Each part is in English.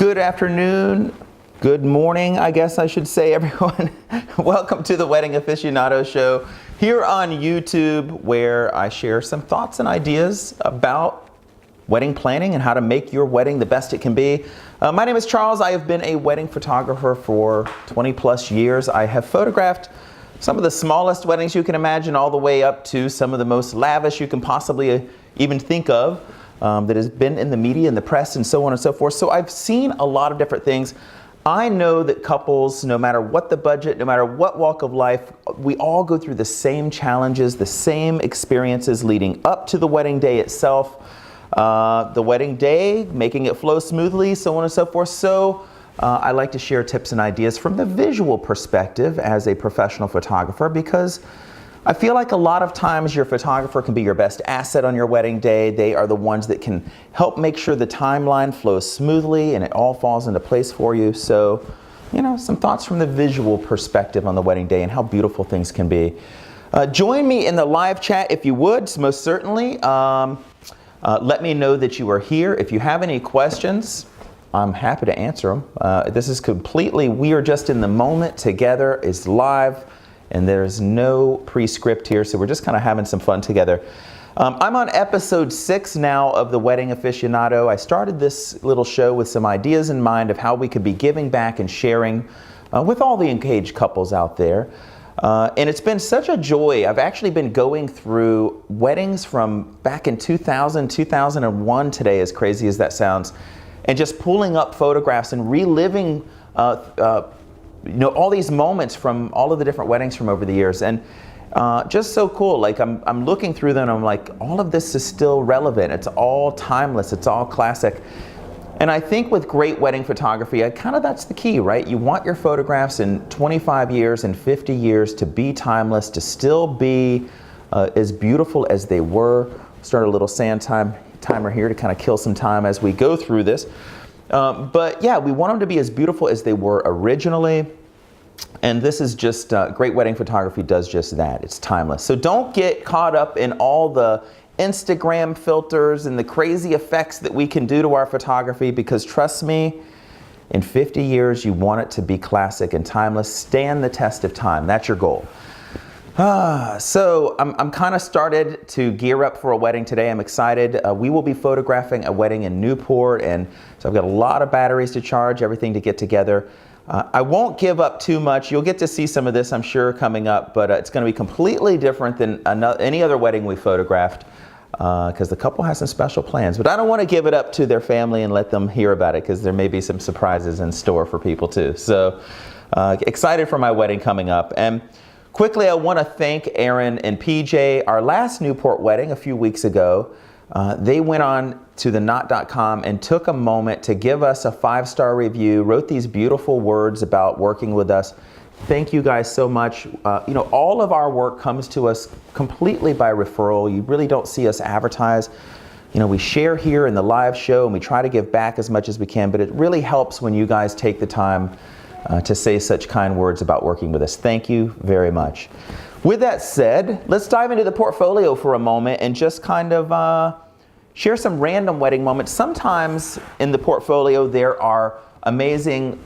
Good afternoon, good morning, I guess I should say, everyone. Welcome to the Wedding Aficionado show here on YouTube, where I share some thoughts and ideas about wedding planning and how to make your wedding the best it can be. My name is Charles. I have been a wedding photographer for 20 plus years. I have photographed some of the smallest weddings you can imagine, all the way up to some of the most lavish you can possibly even think of. That has been in the media and the press and so on and so forth. So I've seen a lot of different things. I know that couples, no matter what the budget, no matter what walk of life, we all go through the same challenges, the same experiences leading up to the wedding day itself. The wedding day, making it flow smoothly, so on and so forth. So I like to share tips and ideas from the visual perspective as a professional photographer, because I feel like a lot of times your photographer can be your best asset on your wedding day. They are the ones that can help make sure the timeline flows smoothly and it all falls into place for you. So, you know, some thoughts from the visual perspective on the wedding day and how beautiful things can be. Join me in the live chat if you would, most certainly. Let me know that you are here. If you have any questions, I'm happy to answer them. This is completely, we are just in the moment together. It's live. And there's no pre-script here, so we're just kind of having some fun together. I'm on episode 6 now of the Wedding Aficionado. I started this little show with some ideas in mind of how we could be giving back and sharing with all the engaged couples out there. And it's been such a joy. I've actually been going through weddings from back in 2000, 2001 today, as crazy as that sounds, and just pulling up photographs and reliving you know, all these moments from all of the different weddings from over the years. And just so cool. Like I'm looking through them and I'm like, all of this is still relevant. It's all timeless. It's all classic. And I think with great wedding photography, that's the key, right? You want your photographs in 25 years and 50 years to be timeless, to still be as beautiful as they were. Start a little sand timer here to kind of kill some time as we go through this. But yeah, we want them to be as beautiful as they were originally. And this is just, great wedding photography does just that. It's timeless. So don't get caught up in all the Instagram filters and the crazy effects that we can do to our photography, because trust me, in 50 years, you want it to be classic and timeless. Stand the test of time. That's your goal. So I'm kind of started to gear up for a wedding today. I'm excited. We will be photographing a wedding in Newport, and so I've got a lot of batteries to charge, everything to get together. I won't give up too much. You'll get to see some of this, I'm sure, coming up, but it's going to be completely different than any other wedding we photographed, because the couple has some special plans. But I don't want to give it up to their family and let them hear about it, because there may be some surprises in store for people too. So excited for my wedding coming up. And quickly, I want to thank Aaron and PJ. Our last Newport wedding a few weeks ago, they went on to the knot.com and took a moment to give us a 5-star review, wrote these beautiful words about working with us. Thank you guys so much. You know, all of our work comes to us completely by referral. You really don't see us advertise. You know, we share here in the live show and we try to give back as much as we can, but it really helps when you guys take the time to say such kind words about working with us. Thank you very much. With that said, let's dive into the portfolio for a moment and just kind of share some random wedding moments. Sometimes in the portfolio there are amazing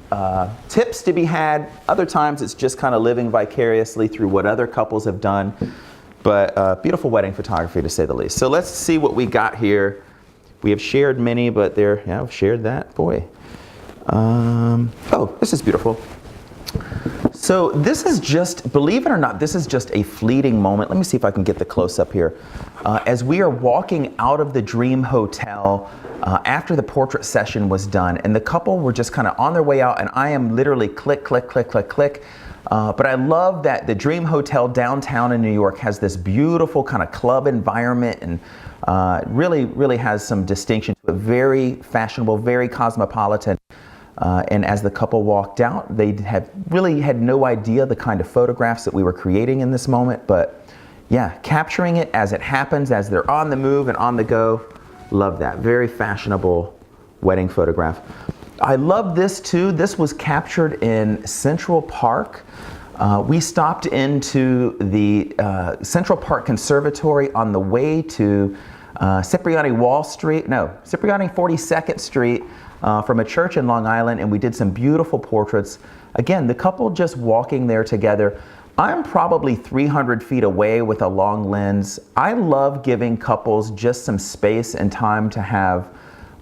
tips to be had. Other times it's just kind of living vicariously through what other couples have done. But beautiful wedding photography, to say the least. So let's see what we got here. We have shared many, but yeah, I've shared that, boy. Oh, this is beautiful. So this is just, believe it or not, this is just a fleeting moment. Let me see if I can get the close up here. As we are walking out of the Dream Hotel after the portrait session was done, and the couple were just kind of on their way out, and I am literally click, click, click, click, click. But I love that the Dream Hotel downtown in New York has this beautiful kind of club environment, and really, really has some distinction to it. Very fashionable, very cosmopolitan. And as the couple walked out, they really had no idea the kind of photographs that we were creating in this moment. But yeah, capturing it as it happens, as they're on the move and on the go. Love that. Very fashionable wedding photograph. I love this too. This was captured in Central Park. We stopped into the Central Park Conservatory on the way to Cipriani 42nd Street. from a church in Long Island, and we did some beautiful portraits. Again, the couple just walking there together. I'm probably 300 feet away with a long lens. I love giving couples just some space and time to have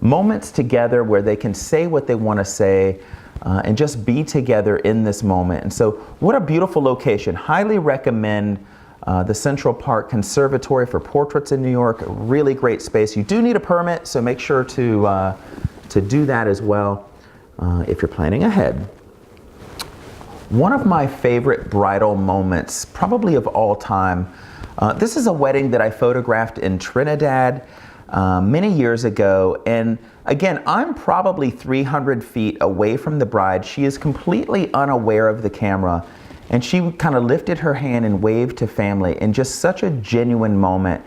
moments together where they can say what they want to say and just be together in this moment. And so what a beautiful location. Highly recommend the Central Park Conservatory for Portraits in New York. A really great space. You do need a permit, so make sure to do that as well if you're planning ahead. One of my favorite bridal moments, probably of all time, this is a wedding that I photographed in Trinidad many years ago. And again, I'm probably 300 feet away from the bride. She is completely unaware of the camera. And she kind of lifted her hand and waved to family in just such a genuine moment.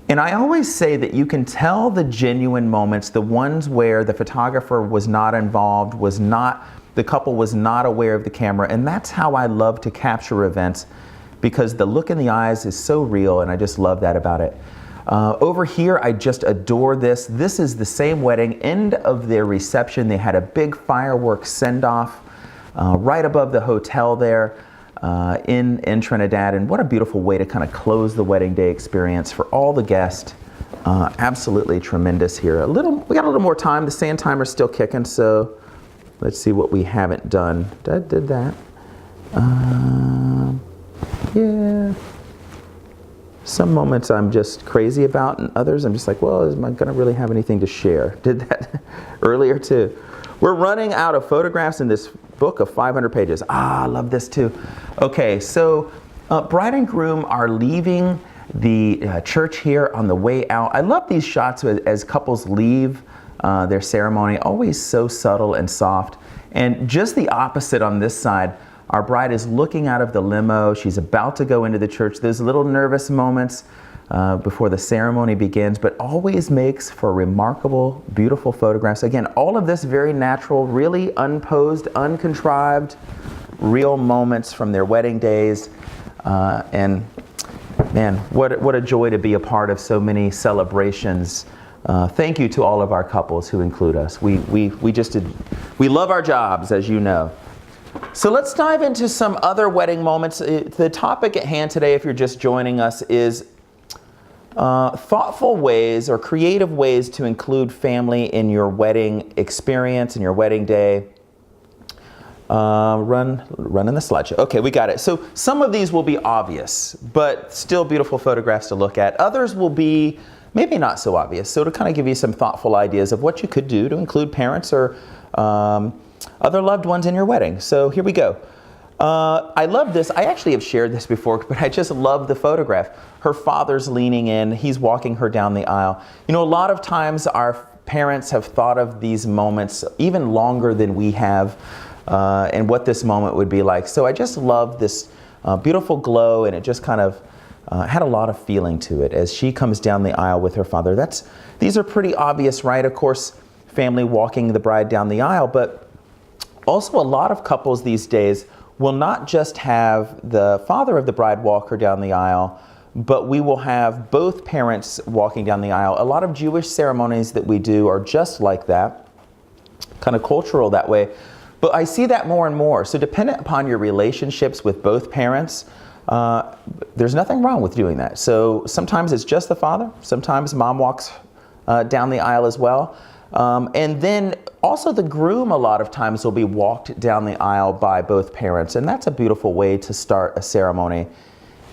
And I always say that you can tell the genuine moments, the ones where the photographer was not involved, the couple was not aware of the camera. And that's how I love to capture events, because the look in the eyes is so real, and I just love that about it. Over here, I just adore this. This is the same wedding, end of their reception. They had a big fireworks send-off right above the hotel there in Trinidad. And what a beautiful way to kind of close the wedding day experience for all the guests. Absolutely tremendous here. We got a little more time. The sand timer's still kicking, so let's see what we haven't done. Did that. Yeah. Some moments I'm just crazy about, and others I'm just like, well, am I going to really have anything to share? Did that earlier too. We're running out of photographs in this book of 500 pages. I love this too. Okay, so bride and groom are leaving the church here on the way out. I love these shots as couples leave their ceremony, always so subtle and soft. And just the opposite on this side. Our bride is looking out of the limo. She's about to go into the church. There's little nervous moments before the ceremony begins, but always makes for remarkable, beautiful photographs. Again, all of this very natural, really unposed, uncontrived, real moments from their wedding days. And man, what a joy to be a part of so many celebrations. Thank you to all of our couples who include us. We love our jobs, as you know. So let's dive into some other wedding moments. The topic at hand today, if you're just joining us, is thoughtful ways or creative ways to include family in your wedding experience, in your wedding day. Running the slideshow. Okay, we got it. So some of these will be obvious, but still beautiful photographs to look at. Others will be maybe not so obvious. So to kind of give you some thoughtful ideas of what you could do to include parents or other loved ones in your wedding. So here we go. I love this. I actually have shared this before, but I just love the photograph. Her father's leaning in. He's walking her down the aisle. You know, a lot of times our parents have thought of these moments even longer than we have and what this moment would be like. So I just love this beautiful glow, and it just kind of had a lot of feeling to it as she comes down the aisle with her father. These are pretty obvious, right? Of course, family walking the bride down the aisle, but also a lot of couples these days will not just have the father of the bride walk her down the aisle, but we will have both parents walking down the aisle. A lot of Jewish ceremonies that we do are just like that, kind of cultural that way. But I see that more and more. So dependent upon your relationships with both parents, there's nothing wrong with doing that. So sometimes it's just the father. Sometimes mom walks down the aisle as well. And then also the groom a lot of times will be walked down the aisle by both parents. And that's a beautiful way to start a ceremony.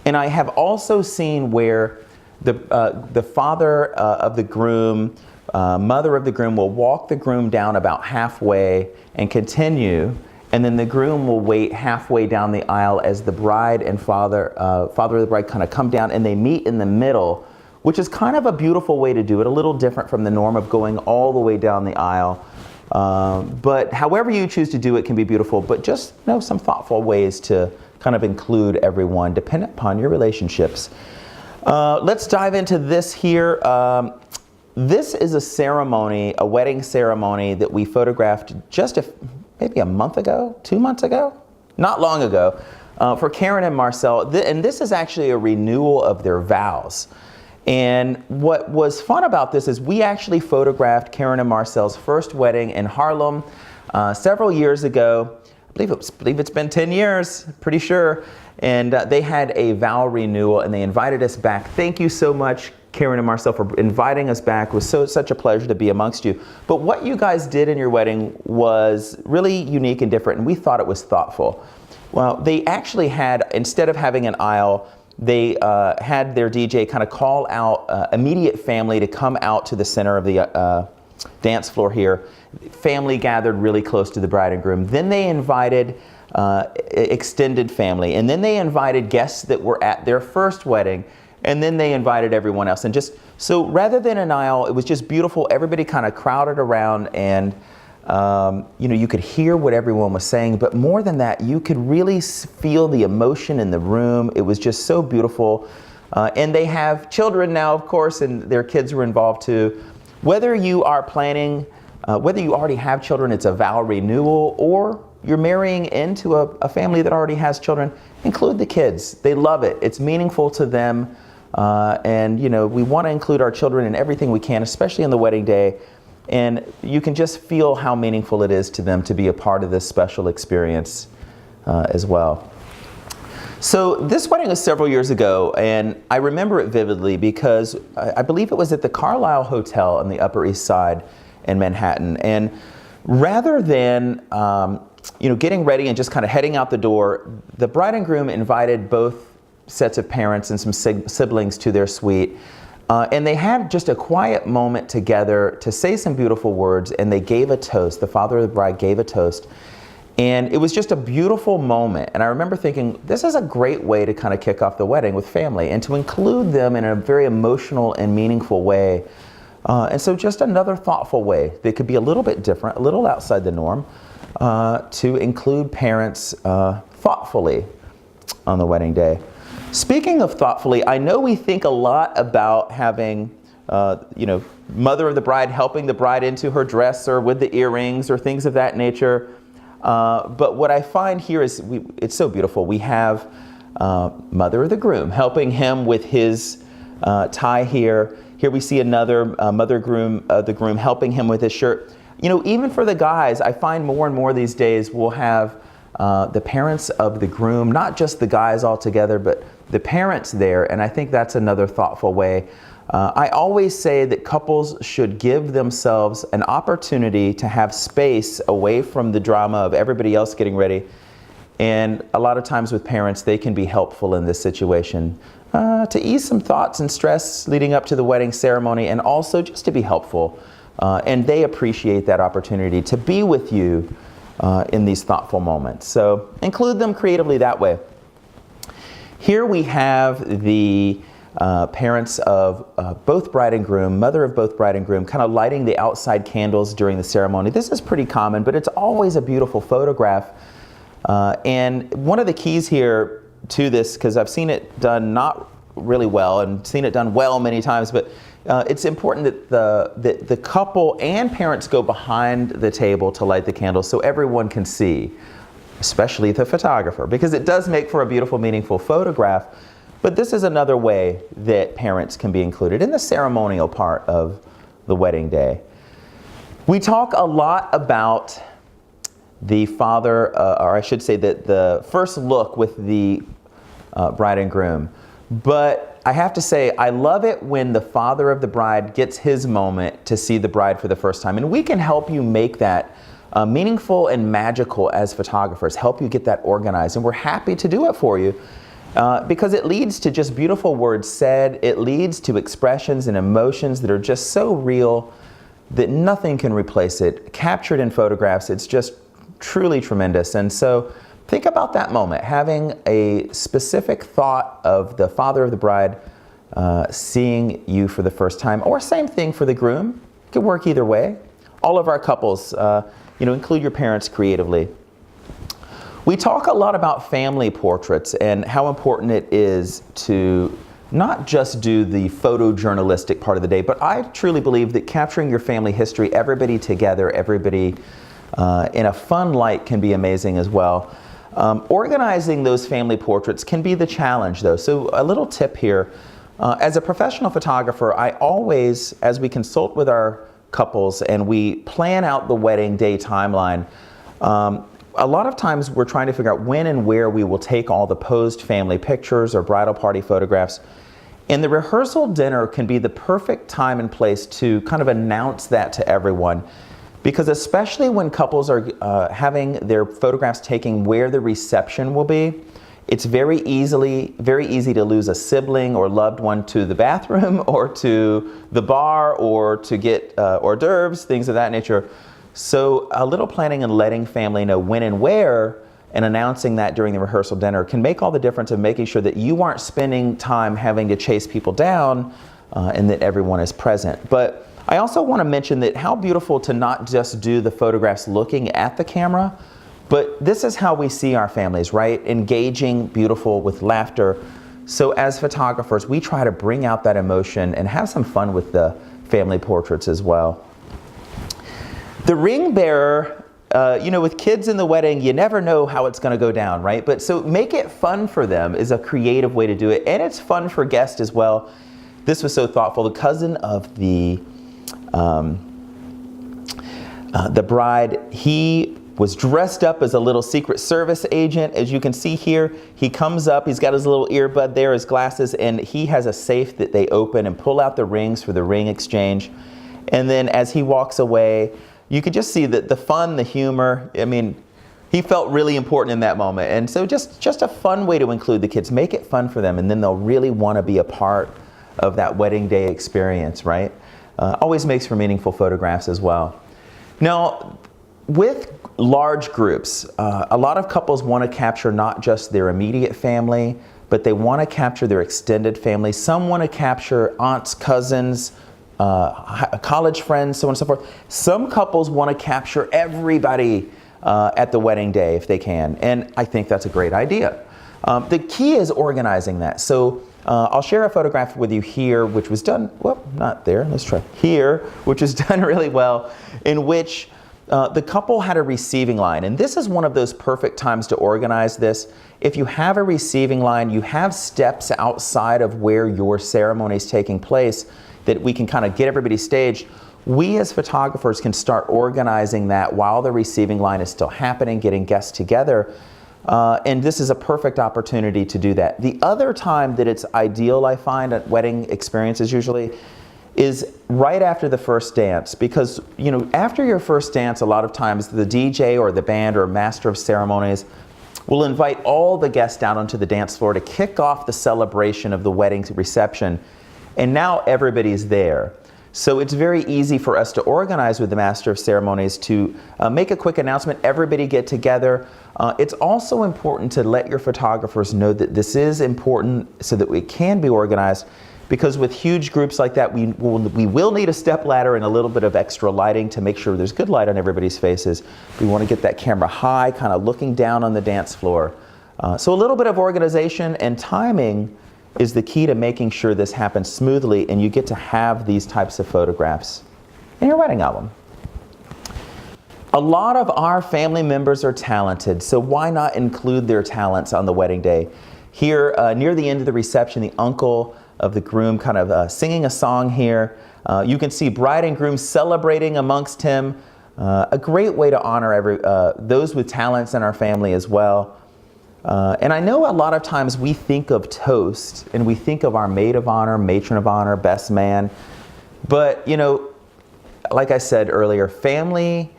And I have also seen where the father of the groom, mother of the groom will walk the groom down about halfway and continue. And then the groom will wait halfway down the aisle as the bride and father of the bride kind of come down and they meet in the middle, which is kind of a beautiful way to do it, a little different from the norm of going all the way down the aisle. But however you choose to do it can be beautiful, but just know some thoughtful ways to kind of include everyone dependent upon your relationships. Let's dive into this here. This is a ceremony, a wedding ceremony that we photographed just maybe a month ago, 2 months ago, not long ago, for Karen and Marcel. And this is actually a renewal of their vows. And what was fun about this is we actually photographed Karen and Marcel's first wedding in Harlem several years ago. I believe it's been 10 years, pretty sure. And they had a vow renewal and they invited us back. Thank you so much, Karen and Marcel, for inviting us back. It was such a pleasure to be amongst you. But what you guys did in your wedding was really unique and different, and we thought it was thoughtful. Well, they actually had, instead of having an aisle, they had their DJ kind of call out immediate family to come out to the center of the dance floor here. Family gathered really close to the bride and groom. Then they invited extended family, and then they invited guests that were at their first wedding, and then they invited everyone else. And just so rather than an aisle, it was just beautiful. Everybody kind of crowded around, and you could hear what everyone was saying, but more than that, you could really feel the emotion in the room. It was just so beautiful. And they have children now, of course, and their kids were involved too. Whether you are planning, whether you already have children, it's a vow renewal, or you're marrying into a family that already has children, include the kids. They love it. It's meaningful to them. And we want to include our children in everything we can, especially on the wedding day. And you can just feel how meaningful it is to them to be a part of this special experience as well. So this wedding was several years ago, and I remember it vividly because I believe it was at the Carlisle Hotel on the Upper East Side in Manhattan. And rather than getting ready and just kind of heading out the door, the bride and groom invited both sets of parents and some siblings to their suite. And they had just a quiet moment together to say some beautiful words, and they gave a toast. The father of the bride gave a toast. And it was just a beautiful moment. And I remember thinking, this is a great way to kind of kick off the wedding with family and to include them in a very emotional and meaningful way. And so just another thoughtful way that could be a little bit different, a little outside the norm, to include parents thoughtfully on the wedding day. Speaking of thoughtfully, I know we think a lot about having, mother of the bride helping the bride into her dress or with the earrings or things of that nature. But what I find here is it's so beautiful. We have mother of the groom helping him with his tie here. Here we see another mother groom, the groom helping him with his shirt. Even for the guys, I find more and more these days we'll have the parents of the groom, not just the guys all together, but the parents there, and I think that's another thoughtful way. I always say that couples should give themselves an opportunity to have space away from the drama of everybody else getting ready, and a lot of times with parents, they can be helpful in this situation to ease some thoughts and stress leading up to the wedding ceremony, and also just to be helpful. And they appreciate that opportunity to be with you in these thoughtful moments. So include them creatively that way. Here we have the parents of both bride and groom, mother of both bride and groom, kind of lighting the outside candles during the ceremony. This is pretty common, but it's always a beautiful photograph. And one of the keys here to this, because I've seen it done not really well and seen it done well many times, but it's important that the couple and parents go behind the table to light the candles so everyone can see, especially the photographer, because it does make for a beautiful, meaningful photograph. But this is another way that parents can be included in the ceremonial part of the wedding day. We talk a lot about the father, or I should say that the first look with the bride and groom. But I have to say, I love it when the father of the bride gets his moment to see the bride for the first time. And we can help you make that meaningful and magical as photographers, help you get that organized. And we're happy to do it for you because it leads to just beautiful words said. It leads to expressions and emotions that are just so real that nothing can replace it. Captured in photographs, it's just truly tremendous. And so think about that moment, having a specific thought of the father of the bride seeing you for the first time, or same thing for the groom. It could work either way. All of our couples, include your parents creatively. We talk a lot about family portraits and how important it is to not just do the photojournalistic part of the day, but I truly believe that capturing your family history, everybody together, everybody in a fun light, can be amazing as well. Organizing those family portraits can be the challenge though. So a little tip here, As a professional photographer, I always, as we consult with our couples and we plan out the wedding day timeline, a lot of times we're trying to figure out when and where we will take all the posed family pictures or bridal party photographs. And the rehearsal dinner can be the perfect time and place to kind of announce that to everyone. Because especially when couples are having their photographs taken where the reception will be, it's very easy to lose a sibling or loved one to the bathroom or to the bar or to get hors d'oeuvres, things of that nature. So a little planning and letting family know when and where and announcing that during the rehearsal dinner can make all the difference of making sure that you aren't spending time having to chase people down and that everyone is present. But I also want to mention that how beautiful to not just do the photographs looking at the camera, but this is how we see our families, right? Engaging, beautiful, with laughter. So as photographers, we try to bring out that emotion and have some fun with the family portraits as well. The ring bearer, with kids in the wedding, you never know how it's going to go down, right? But so make it fun for them is a creative way to do it. And it's fun for guests as well. This was so thoughtful. The cousin of the bride, he was dressed up as a little Secret Service agent. As you can see here, he comes up, he's got his little earbud there, his glasses, and he has a safe that they open and pull out the rings for the ring exchange. And then as he walks away, you could just see the fun, the humor. I mean, he felt really important in that moment. And so just a fun way to include the kids. Make it fun for them, and then they'll really want to be a part of that wedding day experience, right? Always makes for meaningful photographs as well. Now, with large groups, a lot of couples want to capture not just their immediate family, but they want to capture their extended family. Some want to capture aunts, cousins, college friends, so on and so forth. Some couples want to capture everybody at the wedding day if they can, and I think that's a great idea. The key is organizing that. So I'll share a photograph with you here, which was done, well, not there, let's try here, which was done really well, in which the couple had a receiving line. And this is one of those perfect times to organize this. If you have a receiving line, you have steps outside of where your ceremony is taking place that we can kind of get everybody staged. We as photographers can start organizing that while the receiving line is still happening, getting guests together. And this is a perfect opportunity to do that. The other time that it's ideal, I find, at wedding experiences usually, is right after the first dance. Because, after your first dance, a lot of times the DJ or the band or master of ceremonies will invite all the guests down onto the dance floor to kick off the celebration of the wedding reception. And now everybody's there. So it's very easy for us to organize with the Master of Ceremonies to make a quick announcement, everybody get together. It's also important to let your photographers know that this is important so that we can be organized, because with huge groups like that, we will need a step ladder and a little bit of extra lighting to make sure there's good light on everybody's faces. We want to get that camera high, kind of looking down on the dance floor. So a little bit of organization and timing is the key to making sure this happens smoothly and you get to have these types of photographs in your wedding album. A lot of our family members are talented, so why not include their talents on the wedding day? Here, near the end of the reception, the uncle of the groom kind of singing a song here. You can see bride and groom celebrating amongst him. A great way to honor those with talents in our family as well. And I know a lot of times we think of toast and we think of our maid of honor, matron of honor, best man. But, like I said earlier, family,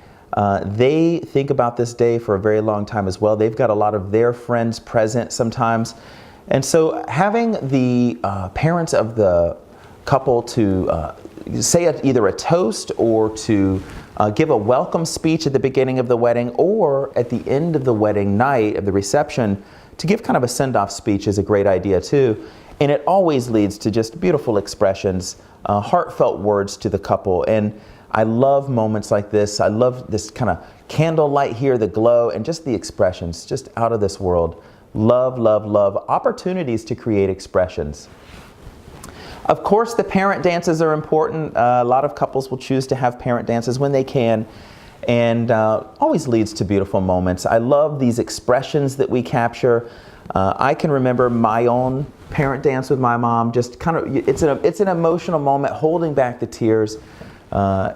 they think about this day for a very long time as well. They've got a lot of their friends present sometimes. And so having the parents of the couple to say either a toast or to give a welcome speech at the beginning of the wedding or at the end of the wedding night of the reception to give kind of a send-off speech is a great idea too. And it always leads to just beautiful expressions, heartfelt words to the couple. And I love moments like this. I love this kind of candlelight here, the glow, and just the expressions, just out of this world. Love, love, love. Opportunities to create expressions. Of course, the parent dances are important. A lot of couples will choose to have parent dances when they can, and always leads to beautiful moments. I love these expressions that we capture. I can remember my own parent dance with my mom. Just kind of, it's an emotional moment, holding back the tears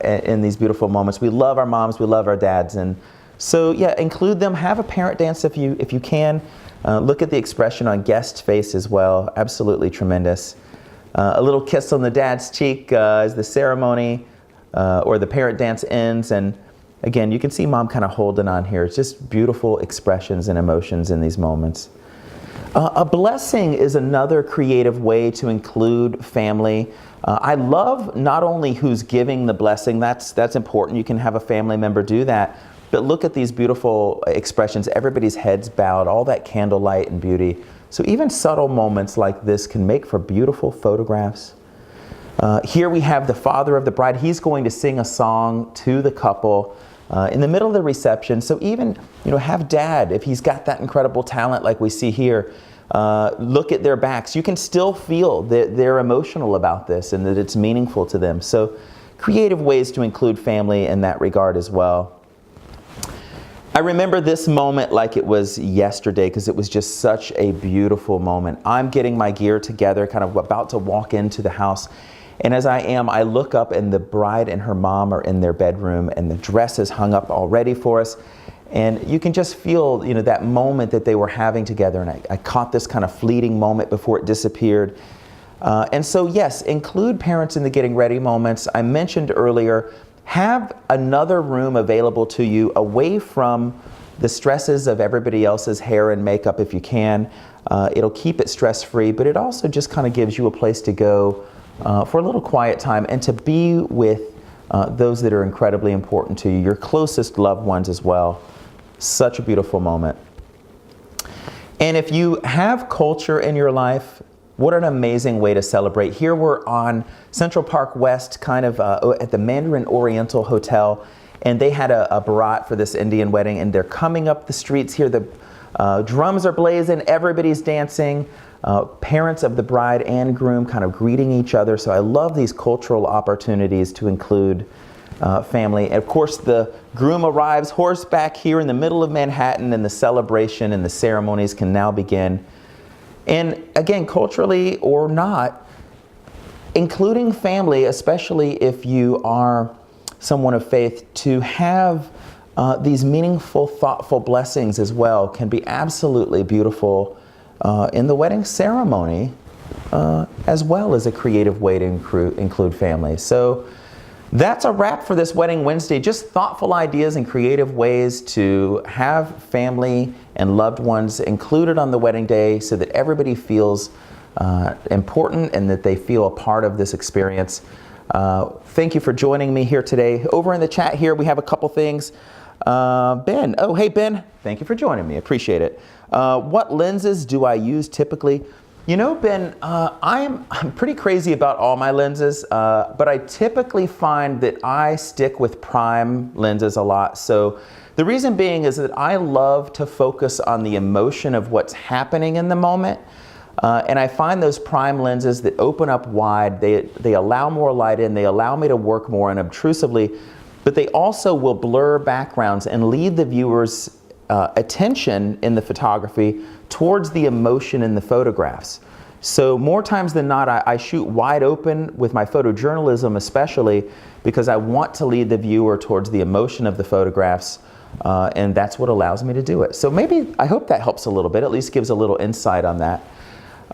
in these beautiful moments. We love our moms, we love our dads, and so yeah, include them. Have a parent dance if you can. Look at the expression on guest's face as well. Absolutely tremendous. A little kiss on the dad's cheek as the ceremony or the parent dance ends, and again, you can see mom kind of holding on here. It's just beautiful expressions and emotions in these moments. A blessing is another creative way to include family. I love not only who's giving the blessing, that's important. You can have a family member do that. But look at these beautiful expressions. Everybody's heads bowed, all that candlelight and beauty. So even subtle moments like this can make for beautiful photographs. Here we have the father of the bride. He's going to sing a song to the couple in the middle of the reception. So even, have dad, if he's got that incredible talent like we see here, look at their backs. You can still feel that they're emotional about this and that it's meaningful to them. So creative ways to include family in that regard as well. I remember this moment like it was yesterday because it was just such a beautiful moment. I'm getting my gear together, kind of about to walk into the house. And as I look up and the bride and her mom are in their bedroom and the dress is hung up already for us. And you can just feel, that moment that they were having together. And I caught this kind of fleeting moment before it disappeared. And so yes, include parents in the getting ready moments. I mentioned earlier, have another room available to you away from the stresses of everybody else's hair and makeup if you can. It'll keep it stress-free, but it also just kind of gives you a place to go for a little quiet time and to be with those that are incredibly important to you, your closest loved ones as well. Such a beautiful moment. And if you have culture in your life, what an amazing way to celebrate. Here we're on Central Park West, kind of at the Mandarin Oriental Hotel, and they had a barat for this Indian wedding, and they're coming up the streets here. The drums are blazing, everybody's dancing, parents of the bride and groom kind of greeting each other. So I love these cultural opportunities to include family. And of course, the groom arrives horseback here in the middle of Manhattan, and the celebration and the ceremonies can now begin. And again, culturally or not, including family, especially if you are someone of faith, to have these meaningful, thoughtful blessings as well can be absolutely beautiful in the wedding ceremony, as well as a creative way to include family. So that's a wrap for this Wedding Wednesday. Just thoughtful ideas and creative ways to have family and loved ones included on the wedding day so that everybody feels important and that they feel a part of this experience. Thank you for joining me here today. Over in the chat here, we have a couple things. Ben, oh, hey Ben, thank you for joining me, appreciate it. What lenses do I use typically? Ben, I'm pretty crazy about all my lenses, but I typically find that I stick with prime lenses a lot. So the reason being is that I love to focus on the emotion of what's happening in the moment. And I find those prime lenses that open up wide, they allow more light in, they allow me to work more unobtrusively, but they also will blur backgrounds and lead the viewer's attention in the photography towards the emotion in the photographs. So more times than not, I shoot wide open with my photojournalism, especially because I want to lead the viewer towards the emotion of the photographs, and that's what allows me to do it. So maybe, I hope that helps a little bit, at least gives a little insight on that.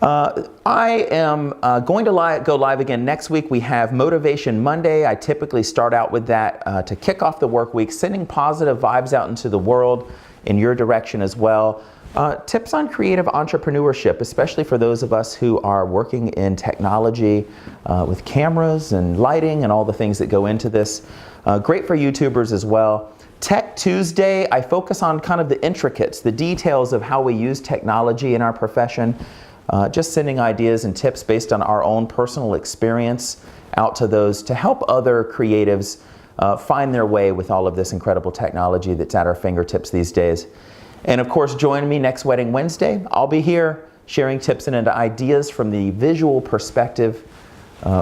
I am going to go live again next week. We have Motivation Monday. I typically start out with that to kick off the work week, sending positive vibes out into the world in your direction as well. Tips on creative entrepreneurship, especially for those of us who are working in technology with cameras and lighting and all the things that go into this. Great for YouTubers as well. Tech Tuesday, I focus on kind of the intricates, the details of how we use technology in our profession. Just sending ideas and tips based on our own personal experience out to those to help other creatives find their way with all of this incredible technology that's at our fingertips these days. And of course, join me next Wedding Wednesday. I'll be here sharing tips and ideas from the visual perspective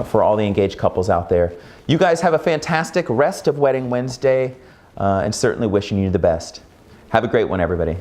for all the engaged couples out there. You guys have a fantastic rest of Wedding Wednesday and certainly wishing you the best. Have a great one, everybody.